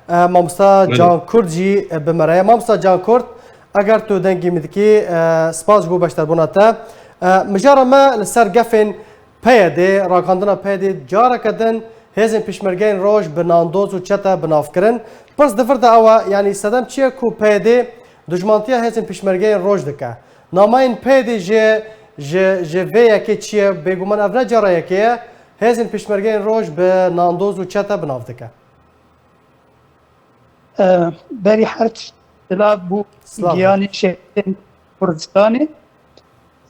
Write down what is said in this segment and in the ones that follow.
مامستا جان کرد جی بمرای مامستا جان کرد اگر تو دنگی میدکی سپاس گو بشتر بوناتا مجارا ما لسر گفن پیاده راکاندنا پیاده جارا کدن هزین پیشمرگین روش بناندوز و چتا بناف کرن پس دفرد اوا یعنی صدام چیه کو پیاده دجمانتیا هزین پیشمرگین روش دکه ناماین پیاده جه ویا که چیه بگومن افنا جارا یکیه هزین پیشمرگین روش بناندوز و چتا بناف دکه بری هرچ سلاف بو گیانی شهرین کردستانی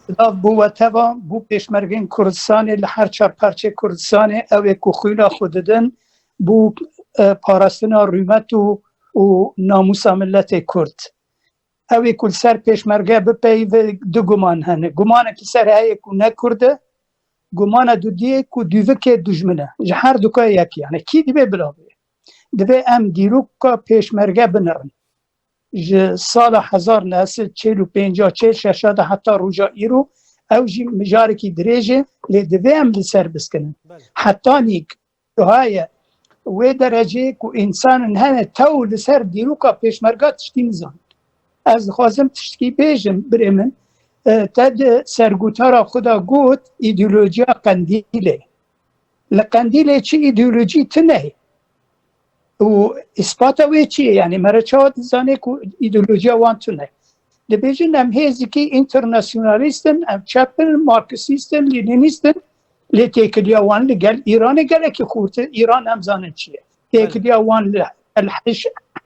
سلاف بو و تبا بو پیشمرگین کردستانی لحر چار پرچه کردستانی اوی که خوینا خوددن بو پارستنا رومت و ناموس ملت کرد اوی کل سر پیشمرگه بپی و دو گمان هنه گمانه که سر هایی که نکرده گمانه دو دیه که دوه که دجمنه جهر دوکای یکی یعنی کی دیبه بلاوه دبی ام دیروک که پیشمرگه بنرن سال 1945 46 حتی روجا ایرو او جی مجاری کی دریجه لی دبی ام لسر بسکنن حتی نیک های و درجه که انسان هنه تو لسر دیروکا پیشمرگه تشتی نزان از خوازم تشتی بیجم برمن تد سرگوتارا خدا گوت ایدئولوژیا قندیله لقندیله چی ایدئولوژی تنه و اثبات اوی چیه یعنی مرچات زانه که ایدئولوژیا وانتونه دبیجن هم هیزی که انترناسیونالیستن هم چپن مارکسیستن لینینیستن لی تیکلیا وان لگل ایران گله که خورده ایران هم زانه چیه تیکلیا وان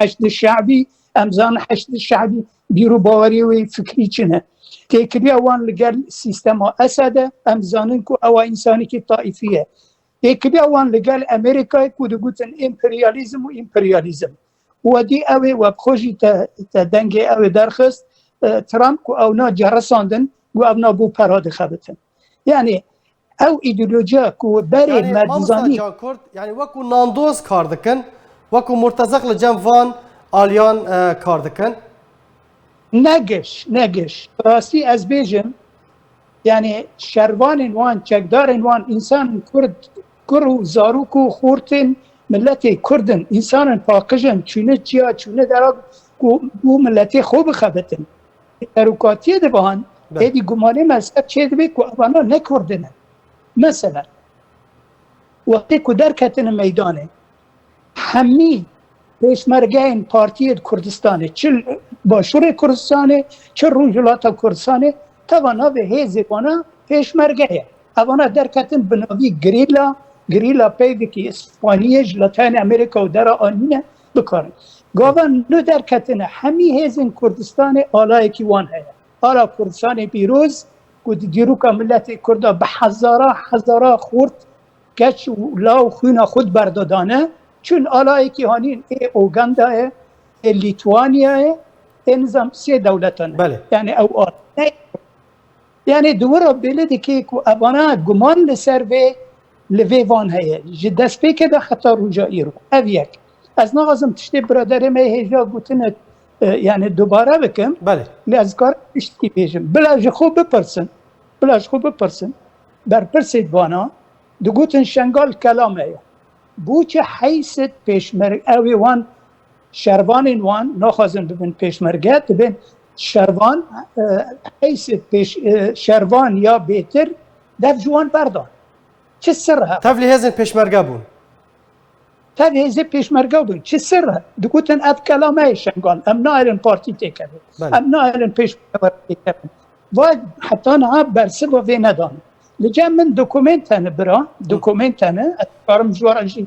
حشد الشعبی هم زانه حشد الشعبی بیرو باوری و فکری چنه تیکلیا وان لگل سیستم اسده هم زانه که او انسانی که طائفیه تیکلیا وان لگل امریکا که گوتن امپریالیزم و امپریالیزم و دی اوی و بخوشی تا دنگی اوی درخست ترامپ که اونا جرساندن و اونا بو پراد خبتن یعنی او ایدئولوژیا که بری مردزانی یعنی وکو ناندوز کار دکن وکو مرتزق لجم وان آلیان کار دکن نگش راستی از بیجم یعنی شروان وان چکدار وان انسان کرد کرو زاروکو خورتن ملت کردن انسان پاکشن چونه چیا چونه درا بو ملت خوب خبتن تروکاتی دبان ایدی گمانه مذهب چه دبی که اونا نکردنه مثلا وقتی که در کتن میدانه همی پیشمرگین پارتی کردستانه چه باشور کردستانه چه روجلات کردستانه توانا به هیزبانا پیشمرگه اونا در کتن بناوی گریلا پیده که اسپانیج لاتین امریکا و در آنینه بکارن گاوان نو در کتن همی هیزن کردستان آلای که وان هیا آلا کردستان پیروز که دیروکا ملت کرده به هزارا خورد کچ و لاو خون خود بردادانه چون آلای که هانین اوگاندا ای لیتوانیا ای نظام سه دولتانه یعنی او آلای یعنی دوره بلده که ابانا گمان لسر به لوی وان هیه دست پی که حتی روجا ایرو او یک از نغازم تشتی برادر می هیجا گوتنه یعنی دوباره بکم از کار اشتی بیجم بلاج خوب بپرسن بر پرسید وانا دو گوتن شنگال کلام هیه بو چه حیثت پیشمرگ اوی وان شروان وان نخوازن ببین پیشمرگت ببین شروان حیثت شروان یا بیتر دف جوان بردان چه سره؟ تفلی هزین پیشمرگه بون تفلی هزین پیشمرگه بون چه سره؟ دکوتن اف کلامه شنگان ام نایلن پارتی تکرد ام نایلن پیشمرگه تکرد و حتی نه برسد و وی ندان لجا من دوکومنت هنه برا دوکومنت هنه اتکارم جوارا جی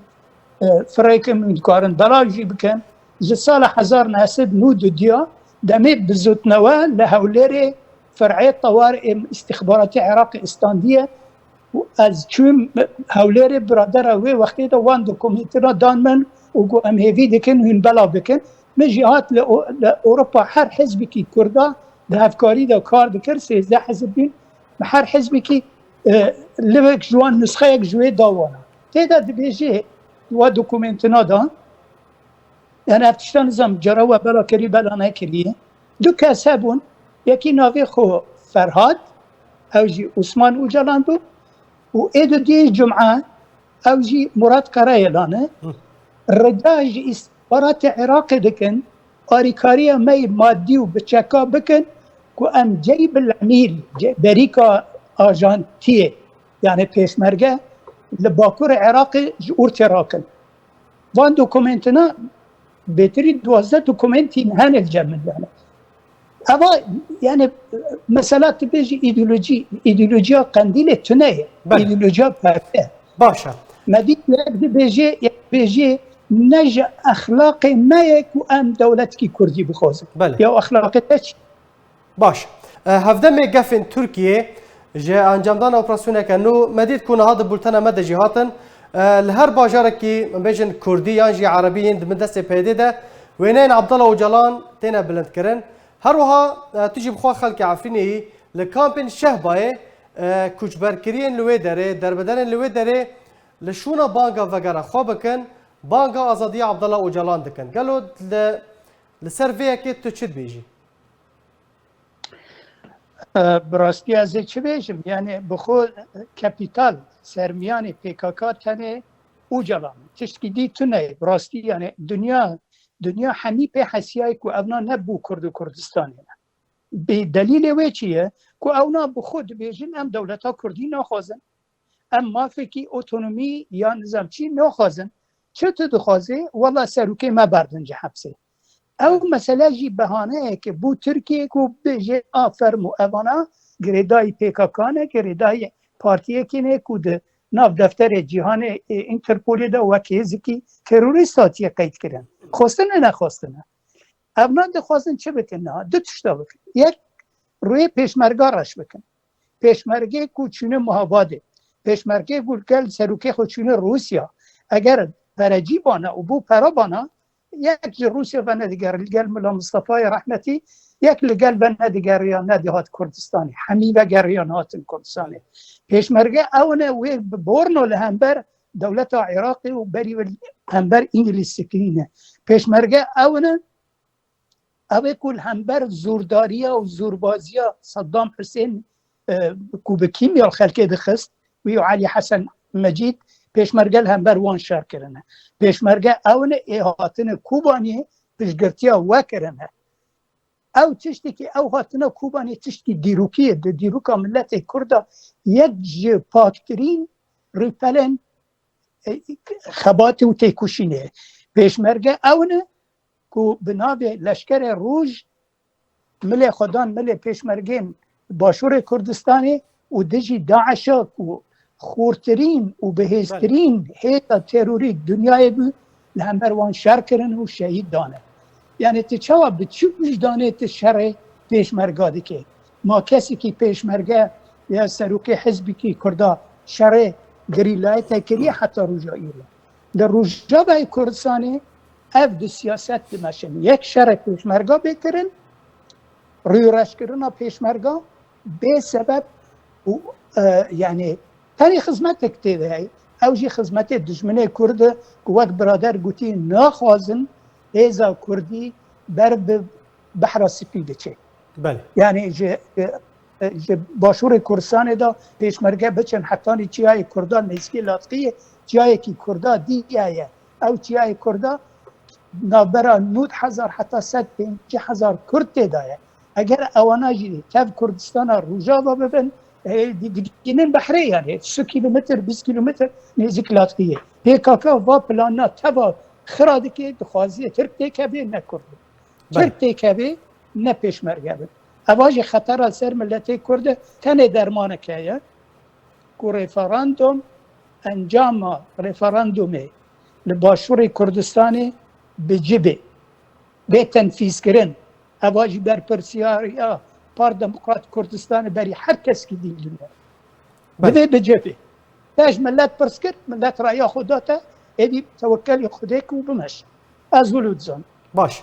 فرایکم کارن بلا جی بکن جه سال 1909 دیا دمی بزوتنوه لحولیر فرعی طوارئ استخبارات عراق استاندیه از چون هولیر برادر وی وقتی دا وان دوکومنتنا دان من و گو ام هیوی دکن هن بلا بکن من جهات لأوروپا هر حزبی که کرده ده افکاری دا کار دکر 13 حزب بین هر حزبی که لبک جوان نسخه یک جوی داوانا تیدا دبیجه و دوکومنتنا دان یعنی افتشتان نظام جرا و بلا کری بلا نکریه دو کس هبون یکی ناوی خو فرهاد او جی عثمان اوجلان بود و ایدو دی جمعه او جی مراد قرائلانه رجاج برات عراق دکن آریکاری می مادی و بچکا بکن که ام جیب العمیل بریکا آجانتیه یعنی پیشمرگه لباکور عراق جور تراکن وان دوکومنتنا بهتری 12 دوکومنتی هن الجمل يعني اما يعني مثلا تبيجي ايديولوجيا قنديل تنيه ايديولوجيا بارته باشە مدي بيجي نج اخلاقي ما يكو ام دولتك كردي بخوز يا اخلاقتك باش هفدمê gefên Tirkiye ji encamdana operasyoneke nû medît ku niha di bultena me de jî hatin li her bajarekî bêjin Kurdî yan jî Erebî yên di min destê pêdê de wêneyên Abdullah Öcalan têne bilindkirin. Her wiha tu jî bixwe xelkê Efrînê li kampên Şehbayê koçberkiriyên li wê derê derbedenên li wê derê li şûna banga vegera xwe bikin banga azadiya Abdullah Öcalan dikin. Gelo li ser vê yekê tu çi dibêjî? براستی از چه بیشم یعنی بخو کپیتال سرمیان PKK تنه اوجلان تشکی دی تونه براستی یعنی دنیا همی به حسیای که اونا نبو کرد و کردستانی به دلیل وی چیه که اونا بخود بیشن ام دولتا کردی نخوازن ام مافکی اتونومی یا نظام چی نخوازن چطور دخوازه والله سروکه ما بردنجه حبسه او مسئله جی بهانه که بو ترکیه که بجه آفرم و اوانا گریدای پیکاکانه گریدای پارتیه کنه که ده ناف دفتر جهان انترپولی ده وکیزی که تروریستاتیه قید کرن خواستنه نخواستنه اونا ده خواستن چه بکنه دو تشتا بکن یک روی پیشمرگا رش بکن پیشمرگه که چونه محاباده پیشمرگه گل سروکه خود چونه روسیا اگر پرجی بانه و بو پرا بانه یک روسیا و ندیگر لگل ملا مصطفی رحمتی یک لگل و ندیگریان ندیهات کردستانی همی و گریانات کردستانی پیشمرگه اونه وی بورنو لهمبر دولت عراقی و بری و همبر انگلیسی کنینه پیشمرگه اونه اوه کل همبر زورداریا و زوربازیا صدام حسین کوبکیم یا خلقه دخست و علی حسن مجید پیشمرگه همبر وان شهر کرنه پیشمرگه اون احاطن کوبانی پیشگرتیا و کرنه او تشتی که او هاتنه کوبانی تشتی دیروکیه ده دیروکا ملت کرده یک پاکترین ریپلن خبات و تیکوشینه پیشمرگه اونه که بنابه لشکر روژ مل خودان مل پیشمرگه باشور کردستانی و دجی داعشا که خورترین و بهسترین هیتا تروری دنیای بود لهمبر وان شر کرن و شهید دانه یعنی تی چوا به چی وجدانه تی شر پیشمرگا دکه ما کسی که پیشمرگه یا سروک حزبی که کرده شر گریلای تکریه حتی روژا ایره در روژا بای کردستانه اف دو سیاست دمشن یک شر پیشمرگا بکرن روی رش کرن پیشمرگا به سبب یعنی تانی خدمت تکتیه اوجی خدمت دشمنه کرد که وقت برادر گویی نخوازن ایزا کردی بر بحر سپید چه بله یعنی ج باشور کردستان دا پیشمرگه بچن حتی چیای کردان نزدیک لاذقیه چیای کی کردا دیگه او چیای کردا نابرا 90,000 حتی 150,000 کرد داره اگر اواناجی تب کردستان روجا ببین دیگه بحری یعنی 3 کیلومتر 20 کیلومتر نزدیک لاذقیه PKK و پلانا تبا خراده که دخوازی ترک تکبه نکرده ترک تکبه نه پیشمرگه بود اواج خطر سر ملت کرد تنه درمان که که ریفراندوم انجام ریفراندومه لباشور کردستان بجبه به تنفیذ کردن اواج بر پرسیاریا پار دموکرات کردستان بری هر کس که دیل دنیا بده بجبه تاج ملت پرس کرد ملت رأی خوداته ایدی توکل خودک و بمش از ولود زن باش